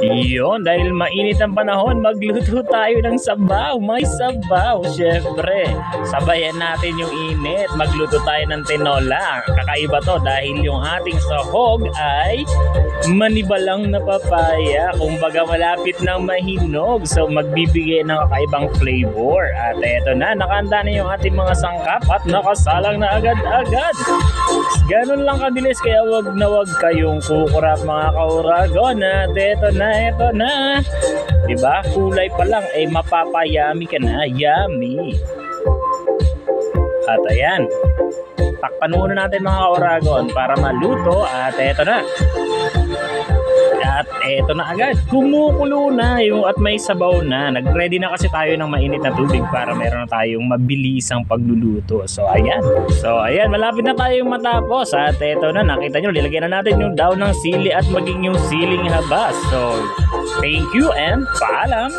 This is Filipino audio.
Iyon, dahil mainit ang panahon, magluto tayo ng sabaw. May sabaw, syempre. Sabayan natin yung init. Magluto tayo ng tinola. Kakaiba to dahil yung ating sahog ay manibalang na papaya. Kumbaga malapit ng mahinog. So magbibigay ng kakaibang flavor. At eto na, nakahanda na yung ating mga sangkap at nakasalang na agad-agad. Ganun lang kabilis, kaya wag na wag kayong kukurap mga kauragon. At eto na. Diba? Kulay pa lang ay mapapayami ka na. Yummy. At ayan. Takpan muna natin mga kauragon para maluto. At eto na. At eto na agad. Kumukulo na yung at may sabaw na. Nag-ready na kasi tayo ng mainit na tubig para meron na tayong mabilisang pagluluto. So ayan. Malapit na tayong matapos. At eto na, nakita nyo, nilagyan na natin yung daon ng sili at maging yung siling habas. So thank you and paalam.